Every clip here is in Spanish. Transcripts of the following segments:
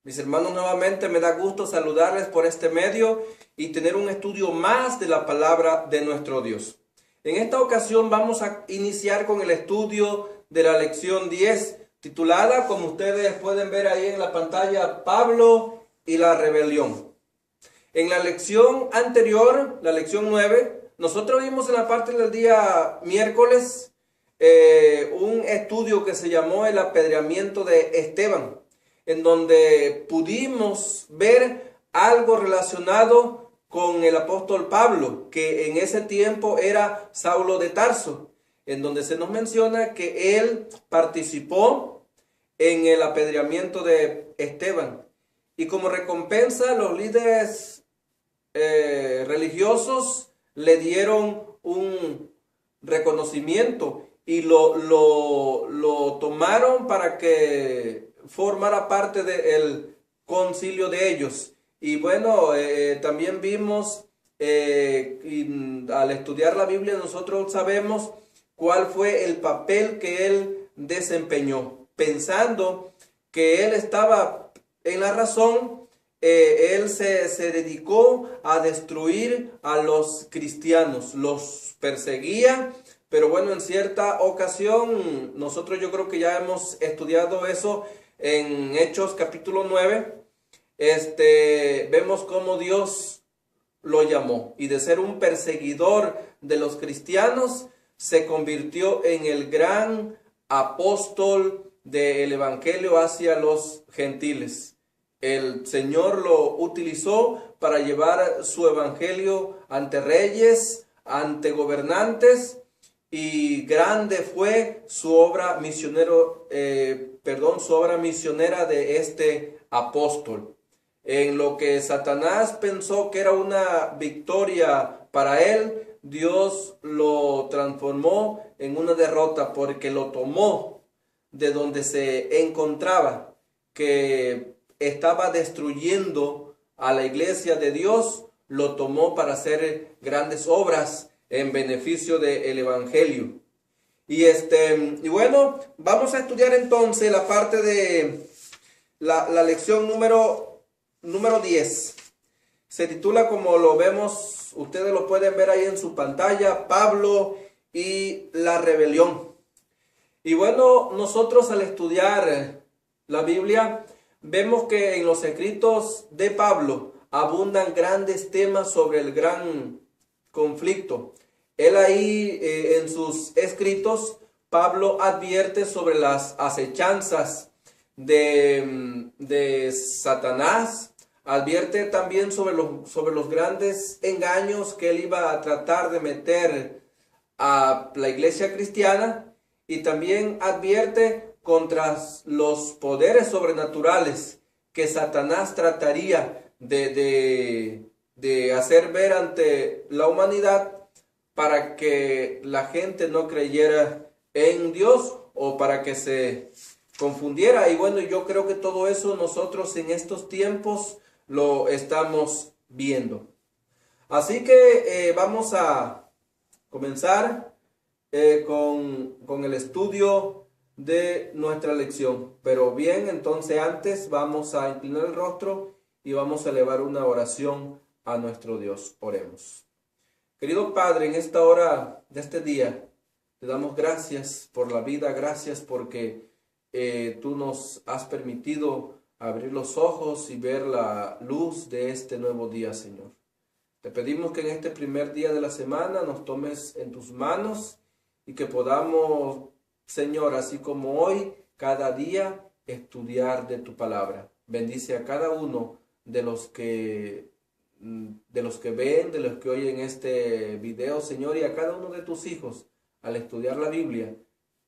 Mis hermanos, nuevamente me da gusto saludarles por este medio y tener un estudio más de la palabra de nuestro Dios. En esta ocasión vamos a iniciar con el estudio de la lección 10, titulada, como ustedes pueden ver ahí en la pantalla, Pablo y la rebelión. En la lección anterior, la lección 9, nosotros vimos en la parte del día miércoles un estudio que se llamó el apedreamiento de Esteban, en donde pudimos ver algo relacionado con el apóstol Pablo, que en ese tiempo era Saulo de Tarso, en donde se nos menciona que él participó en el apedreamiento de Esteban. Y como recompensa, los líderes religiosos le dieron un reconocimiento y lo tomaron para que formara parte del concilio de ellos. Y bueno, también vimos, al estudiar la Biblia, nosotros sabemos cuál fue el papel que él desempeñó. Pensando que él estaba en la razón, él se dedicó a destruir a los cristianos, los perseguía. Pero bueno, en cierta ocasión, nosotros yo creo que ya hemos estudiado eso en Hechos capítulo 9, vemos cómo Dios lo llamó, y de ser un perseguidor de los cristianos, se convirtió en el gran apóstol del evangelio hacia los gentiles. El Señor lo utilizó para llevar su evangelio ante reyes, ante gobernantes, y grande fue su obra su obra misionera de este apóstol. En lo que Satanás pensó que era una victoria para él, Dios lo transformó en una derrota, porque lo tomó de donde se encontraba, que estaba destruyendo a la iglesia de Dios, lo tomó para hacer grandes obras en beneficio del evangelio. Y bueno, vamos a estudiar entonces la parte de la lección número 10. Se titula, como lo vemos, ustedes lo pueden ver ahí en su pantalla, Pablo y la rebelión. Y bueno, nosotros al estudiar la Biblia, vemos que en los escritos de Pablo abundan grandes temas sobre el gran conflicto. Él ahí en sus escritos, Pablo advierte sobre las acechanzas de Satanás, advierte también sobre los grandes engaños que él iba a tratar de meter a la iglesia cristiana, y también advierte contra los poderes sobrenaturales que Satanás trataría de hacer ver ante la humanidad, para que la gente no creyera en Dios, o para que se confundiera. Y bueno, yo creo que todo eso nosotros en estos tiempos lo estamos viendo. Así que vamos a comenzar con el estudio de nuestra lección. Pero bien, entonces antes vamos a inclinar el rostro y vamos a elevar una oración a nuestro Dios. Oremos. Querido Padre, en esta hora de este día, te damos gracias por la vida, gracias porque tú nos has permitido abrir los ojos y ver la luz de este nuevo día, Señor. Te pedimos que en este primer día de la semana nos tomes en tus manos y que podamos, Señor, así como hoy, cada día estudiar de tu palabra. Bendice a cada uno de los que ven, de los que oyen este video, Señor, y a cada uno de tus hijos al estudiar la Biblia.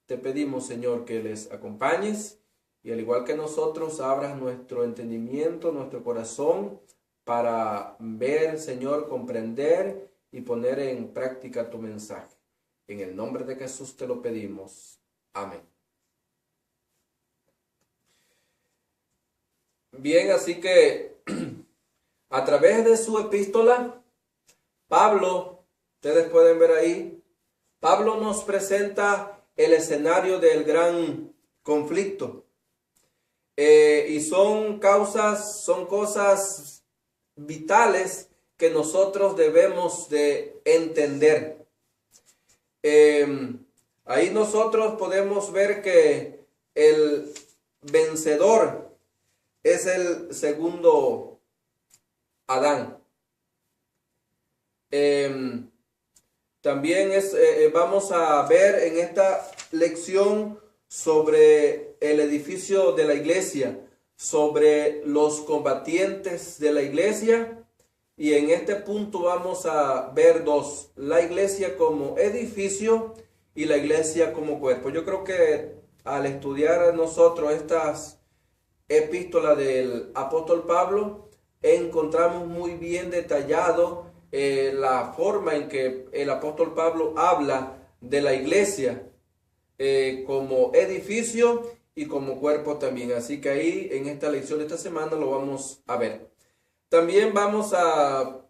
Te pedimos, Señor, que les acompañes y, al igual que nosotros, abras nuestro entendimiento, nuestro corazón, para ver, Señor, comprender y poner en práctica tu mensaje. En el nombre de Jesús te lo pedimos. Amén. Bien, así que a través de su epístola, Pablo, ustedes pueden ver ahí, Pablo nos presenta el escenario del gran conflicto. y son cosas vitales que nosotros debemos de entender. Ahí nosotros podemos ver que el vencedor es el segundo Adán. También vamos a ver en esta lección sobre el edificio de la iglesia, sobre los combatientes de la iglesia, y en este punto vamos a ver dos: la iglesia como edificio y la iglesia como cuerpo. Yo creo que al estudiar nosotros estas epístolas del apóstol Pablo, encontramos muy bien detallado la forma en que el apóstol Pablo habla de la iglesia como edificio y como cuerpo también. Así que ahí en esta lección de esta semana lo vamos a ver. También vamos a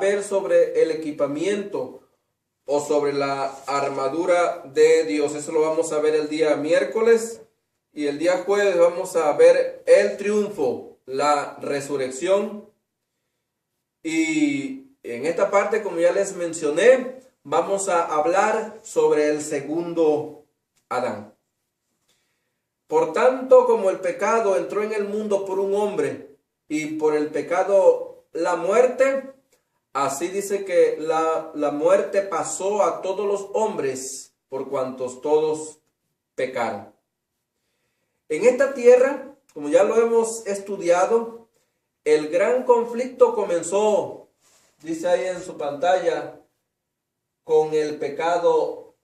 ver sobre el equipamiento o sobre la armadura de Dios. Eso lo vamos a ver el día miércoles, y el día jueves vamos a ver el triunfo, la resurrección. Y en esta parte, como ya les mencioné, vamos a hablar sobre el segundo Adán. Por tanto, como el pecado entró en el mundo por un hombre, y por el pecado la muerte, así dice que la muerte pasó a todos los hombres, por cuantos todos pecaron. En esta tierra, como ya lo hemos estudiado, el gran conflicto comenzó, dice ahí en su pantalla, con el pecado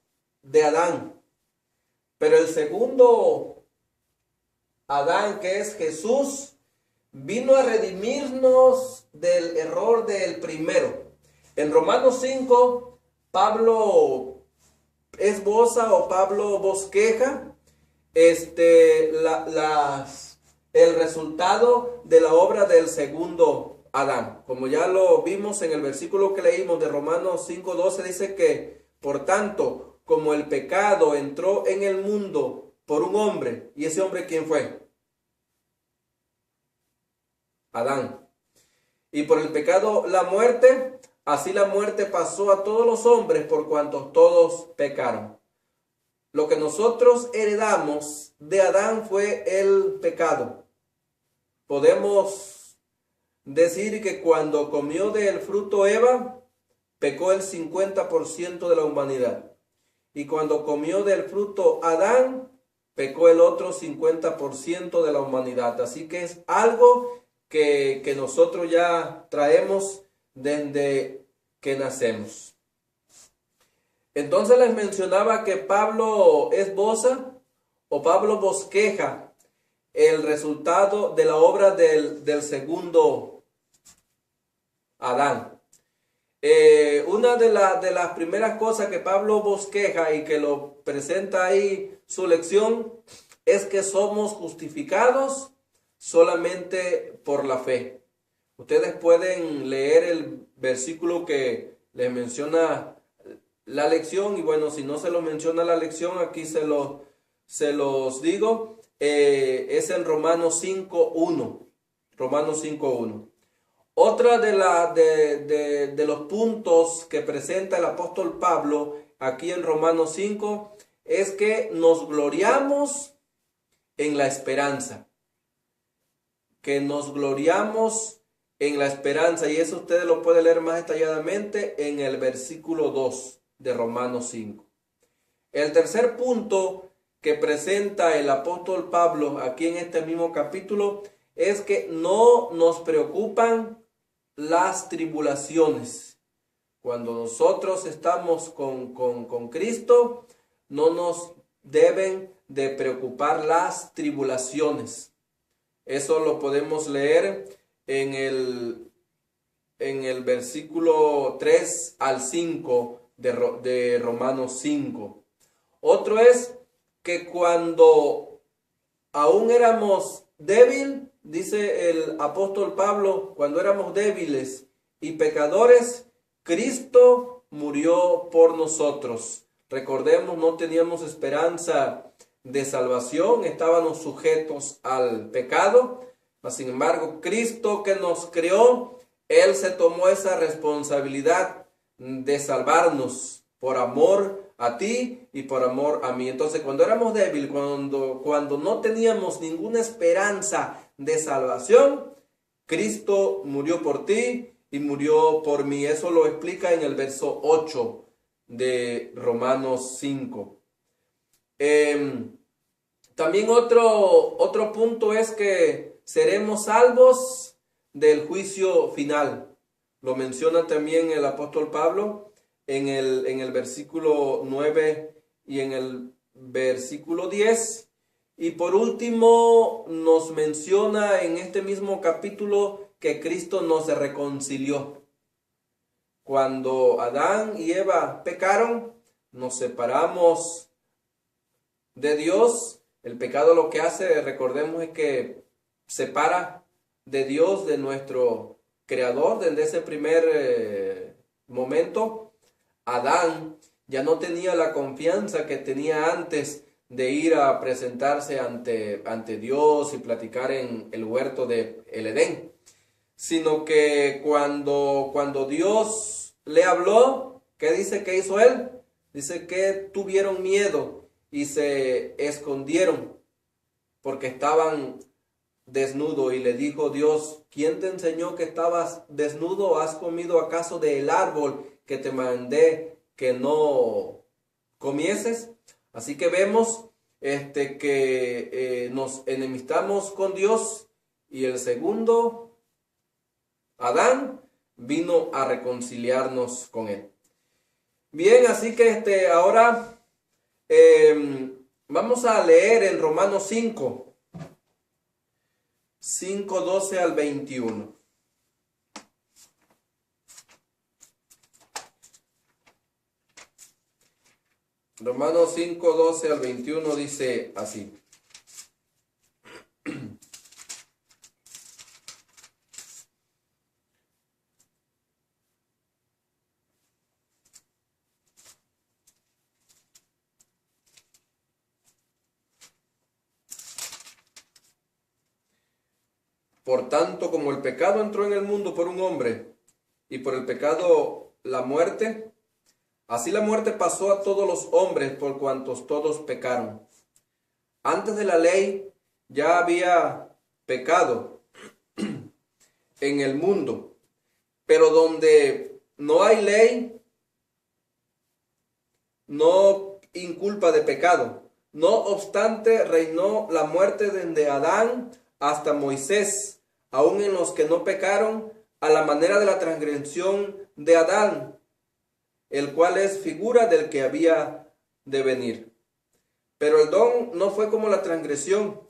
de Adán. Pero el segundo Adán, que es Jesús, vino a redimirnos del error del primero. En Romanos 5, Pablo esboza o Pablo bosqueja el resultado de la obra del segundo Adán. Como ya lo vimos en el versículo que leímos de Romanos 5:12, dice que, por tanto, como el pecado entró en el mundo por un hombre, ¿y ese hombre quién fue? Adán. Y por el pecado la muerte, así la muerte pasó a todos los hombres, por cuantos todos pecaron. Lo que nosotros heredamos de Adán fue el pecado. Podemos decir que cuando comió del fruto Eva, pecó el 50% de la humanidad. Y cuando comió del fruto Adán, pecó el otro 50% de la humanidad. Así que es algo que nosotros ya traemos desde que nacemos. Entonces les mencionaba que Pablo esboza o Pablo bosqueja el resultado de la obra del segundo Adán. Una de las primeras cosas que Pablo bosqueja y que lo presenta ahí su lección es que somos justificados solamente por la fe. Ustedes pueden leer el versículo que les menciona la lección, y bueno, si no se los menciona la lección, aquí se los digo. Es en Romanos 5:1. Romanos 5:1. Otra de los puntos que presenta el apóstol Pablo aquí en Romanos 5 es que nos gloriamos en la esperanza. Que nos gloriamos en la esperanza, y eso ustedes lo pueden leer más detalladamente en el versículo 2 de Romanos 5. El tercer punto que presenta el apóstol Pablo aquí en este mismo capítulo es que no nos preocupan las tribulaciones. Cuando nosotros estamos con Cristo, no nos deben de preocupar las tribulaciones. Eso lo podemos leer en el versículo 3 al 5 de Romanos 5. Otro es que cuando aún éramos débiles, dice el apóstol Pablo, cuando éramos débiles y pecadores, Cristo murió por nosotros. Recordemos, no teníamos esperanza de salvación, estábamos sujetos al pecado, mas sin embargo Cristo que nos creó, Él se tomó esa responsabilidad de salvarnos por amor a ti y por amor a mí. Entonces cuando éramos débiles, cuando no teníamos ninguna esperanza de salvación, Cristo murió por ti y murió por mí. Eso lo explica en el verso 8 de Romanos 5. También otro punto es que seremos salvos del juicio final. Lo menciona también el apóstol Pablo en el versículo 9 y en el versículo 10. Y por último nos menciona en este mismo capítulo que Cristo nos reconcilió. Cuando Adán y Eva pecaron, nos separamos de Dios. El pecado lo que hace, recordemos, es que separa de Dios, de nuestro Creador. Desde ese primer momento, Adán ya no tenía la confianza que tenía antes de ir a presentarse ante Dios y platicar en el huerto de el Edén, sino que cuando Dios le habló, ¿qué dice que hizo él? Dice que tuvieron miedo y se escondieron porque estaban desnudos, y le dijo Dios: ¿quién te enseñó que estabas desnudo? ¿Has comido acaso del árbol que te mandé que no comieses? Así que vemos que nos enemistamos con Dios, y el segundo, Adán, vino a reconciliarnos con él. Bien, así que ahora vamos a leer en Romanos 5:12 al 21. Romanos 5:12 al 21 dice así: por tanto, como el pecado entró en el mundo por un hombre, y por el pecado la muerte, así la muerte pasó a todos los hombres por cuantos todos pecaron. Antes de la ley ya había pecado en el mundo, pero donde no hay ley, no inculpa de pecado. No obstante, reinó la muerte desde Adán hasta Moisés, aun en los que no pecaron, a la manera de la transgresión de Adán, el cual es figura del que había de venir. Pero el don no fue como la transgresión,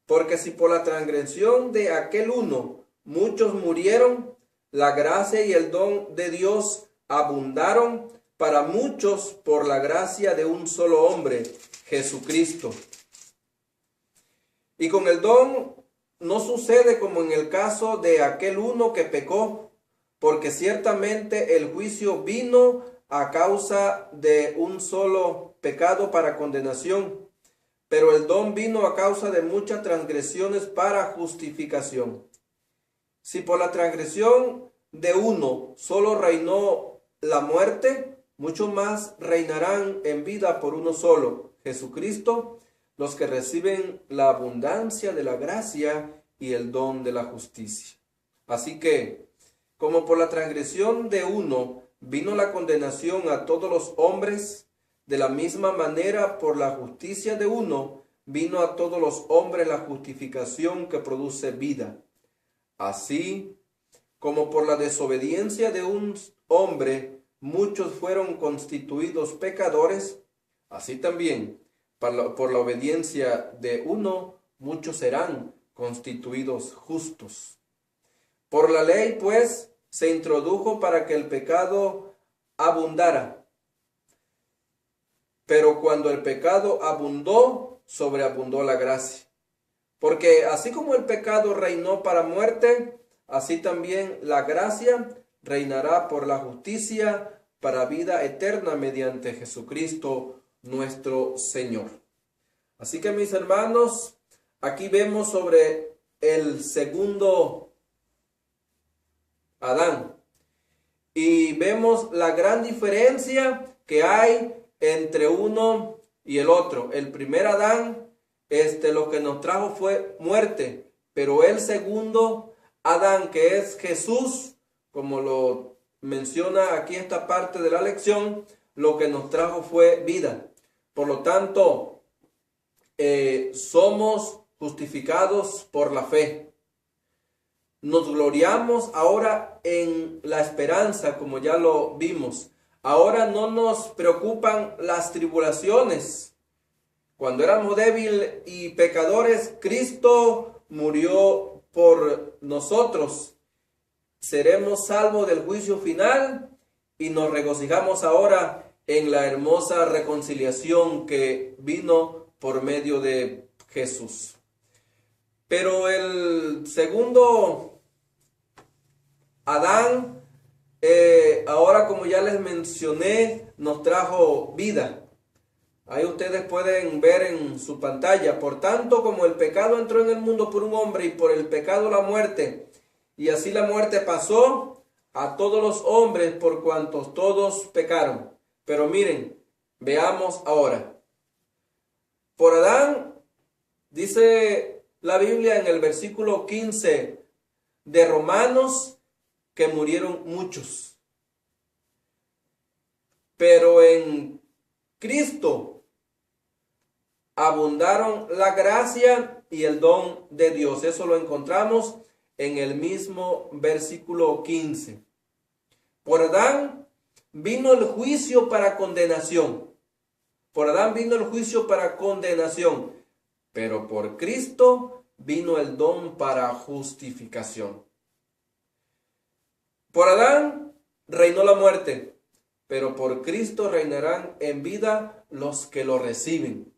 porque si por la transgresión de aquel uno muchos murieron, la gracia y el don de Dios abundaron para muchos por la gracia de un solo hombre, Jesucristo. Y con el don no sucede como en el caso de aquel uno que pecó, porque ciertamente el juicio vino a causa de un solo pecado para condenación, pero el don vino a causa de muchas transgresiones para justificación. Si por la transgresión de uno solo reinó la muerte, mucho más reinarán en vida por uno solo, Jesucristo, los que reciben la abundancia de la gracia y el don de la justicia. Así que, como por la transgresión de uno vino la condenación a todos los hombres, de la misma manera por la justicia de uno vino a todos los hombres la justificación que produce vida. Así como por la desobediencia de un hombre muchos fueron constituidos pecadores, así también por la obediencia de uno muchos serán constituidos justos. Por la ley, pues, se introdujo para que el pecado abundara. Pero cuando el pecado abundó, sobreabundó la gracia. Porque así como el pecado reinó para muerte, así también la gracia reinará por la justicia para vida eterna mediante Jesucristo nuestro Señor. Así que mis hermanos, aquí vemos sobre el segundo Adán. Y vemos la gran diferencia que hay entre uno y el otro. El primer Adán, lo que nos trajo fue muerte. Pero el segundo Adán, que es Jesús, como lo menciona aquí esta parte de la lección, lo que nos trajo fue vida. Por lo tanto, somos justificados por la fe. Nos gloriamos ahora en la esperanza, como ya lo vimos. Ahora no nos preocupan las tribulaciones. Cuando éramos débiles y pecadores, Cristo murió por nosotros. Seremos salvos del juicio final y nos regocijamos ahora en la hermosa reconciliación que vino por medio de Jesús. Pero el segundo Adán, ahora como ya les mencioné, nos trajo vida. Ahí ustedes pueden ver en su pantalla. Por tanto, como el pecado entró en el mundo por un hombre y por el pecado la muerte, y así la muerte pasó a todos los hombres por cuantos todos pecaron. Pero miren, veamos ahora. Por Adán, dice la Biblia en el versículo 15 de Romanos, que murieron muchos. Pero en Cristo abundaron la gracia y el don de Dios. Eso lo encontramos en el mismo versículo 15. Por Adán vino el juicio para condenación. Por Adán vino el juicio para condenación. Pero por Cristo vino el don para justificación. Por Adán reinó la muerte, pero por Cristo reinarán en vida los que lo reciben.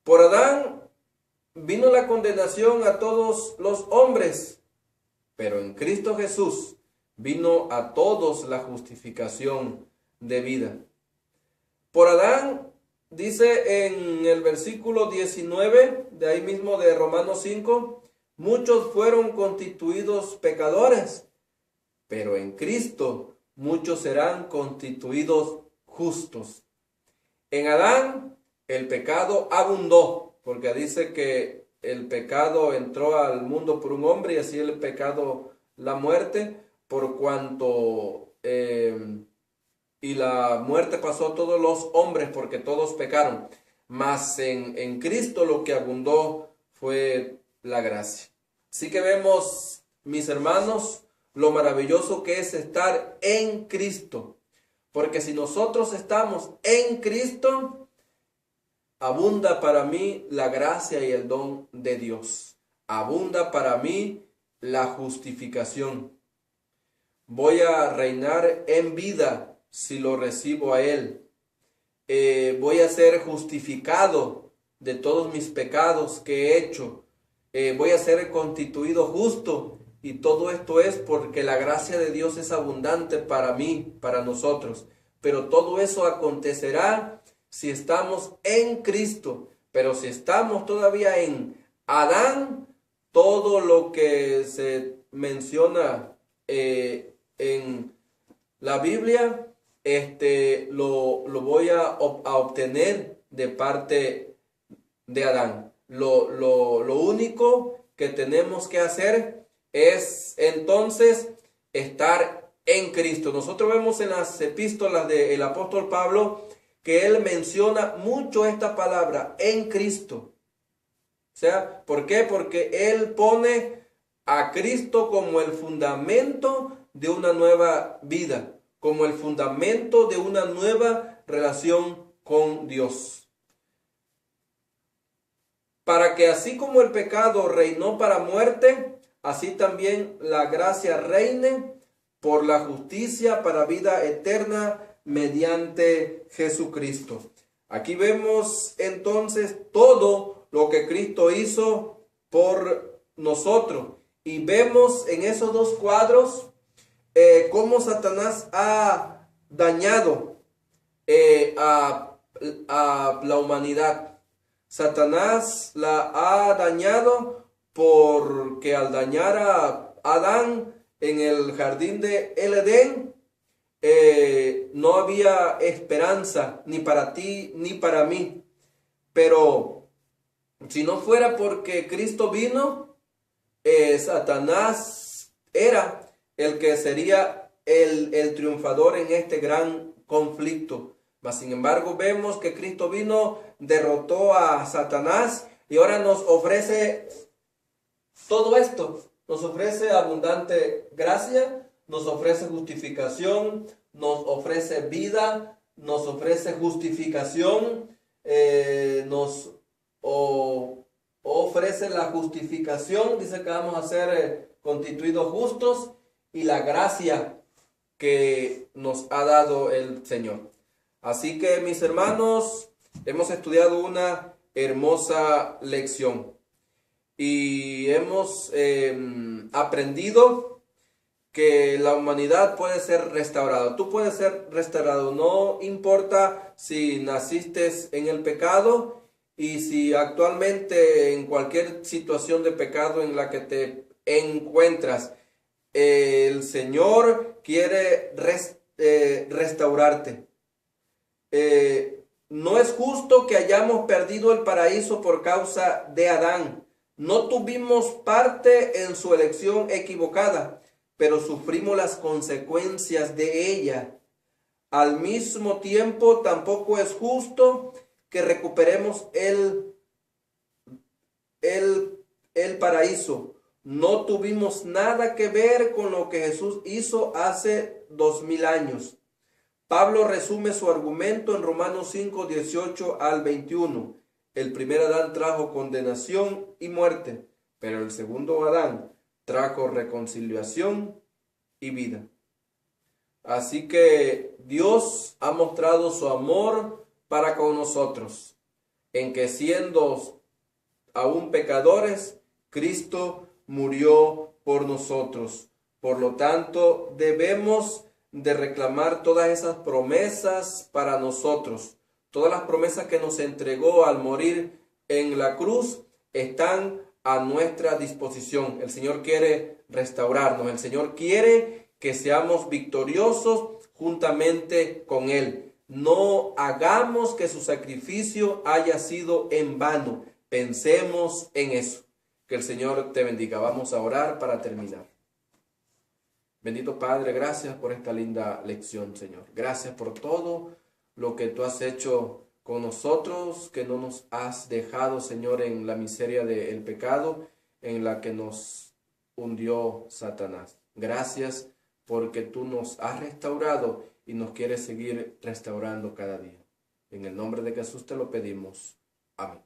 Por Adán vino la condenación a todos los hombres, pero en Cristo Jesús vino a todos la justificación de vida. Por Adán, dice en el versículo 19, de ahí mismo de Romanos 5, muchos fueron constituidos pecadores, pero en Cristo muchos serán constituidos justos. En Adán el pecado abundó, porque dice que el pecado entró al mundo por un hombre y así el pecado la muerte, por cuanto y la muerte pasó a todos los hombres porque todos pecaron. Mas en Cristo lo que abundó fue la gracia. Así que vemos, mis hermanos, lo maravilloso que es estar en Cristo. Porque si nosotros estamos en Cristo, abunda para mí la gracia y el don de Dios. Abunda para mí la justificación. Voy a reinar en vida si lo recibo a Él. Voy a ser justificado de todos mis pecados que he hecho. Voy a ser constituido justo. Y todo esto es porque la gracia de Dios es abundante para mí, para nosotros. Pero todo eso acontecerá si estamos en Cristo. Pero si estamos todavía en Adán, todo lo que se menciona en la Biblia, lo voy a obtener de parte de Adán. Lo único que tenemos que hacer es entonces estar en Cristo. Nosotros vemos en las epístolas del apóstol Pablo que él menciona mucho esta palabra, en Cristo. O sea, ¿por qué? Porque él pone a Cristo como el fundamento de una nueva vida, como el fundamento de una nueva relación con Dios. Para que así como el pecado reinó para muerte, así también la gracia reine por la justicia para vida eterna mediante Jesucristo. Aquí vemos entonces todo lo que Cristo hizo por nosotros. Y vemos en esos dos cuadros cómo Satanás ha dañado a la humanidad. Satanás la ha dañado porque al dañar a Adán en el jardín de el Edén, no había esperanza ni para ti ni para mí. Pero si no fuera porque Cristo vino, Satanás era el que sería el triunfador en este gran conflicto. Mas sin embargo vemos que Cristo vino, derrotó a Satanás y ahora nos ofrece todo esto. Nos ofrece abundante gracia, nos ofrece justificación, nos ofrece vida, nos ofrece justificación, nos ofrece la justificación, dice que vamos a ser constituidos justos, y la gracia que nos ha dado el Señor. Así que, mis hermanos, hemos estudiado una hermosa lección y hemos aprendido que la humanidad puede ser restaurada. Tú puedes ser restaurado, no importa si naciste en el pecado y si actualmente en cualquier situación de pecado en la que te encuentras, el Señor quiere restaurarte. No es justo que hayamos perdido el paraíso por causa de Adán. No tuvimos parte en su elección equivocada, pero sufrimos las consecuencias de ella. Al mismo tiempo, tampoco es justo que recuperemos el paraíso. No tuvimos nada que ver con lo que Jesús hizo hace 2000 años. Pablo resume su argumento en Romanos 5, 18 al 21. El primer Adán trajo condenación y muerte, pero el segundo Adán trajo reconciliación y vida. Así que Dios ha mostrado su amor para con nosotros, en que siendo aún pecadores, Cristo murió por nosotros. Por lo tanto, debemos de reclamar todas esas promesas para nosotros. Todas las promesas que nos entregó al morir en la cruz están a nuestra disposición. El Señor quiere restaurarnos. El Señor quiere que seamos victoriosos juntamente con Él. No hagamos que su sacrificio haya sido en vano. Pensemos en eso. Que el Señor te bendiga. Vamos a orar para terminar. Bendito Padre, gracias por esta linda lección, Señor. Gracias por todo lo que tú has hecho con nosotros, que no nos has dejado, Señor, en la miseria del pecado en la que nos hundió Satanás. Gracias porque tú nos has restaurado y nos quieres seguir restaurando cada día. En el nombre de Jesús te lo pedimos. Amén.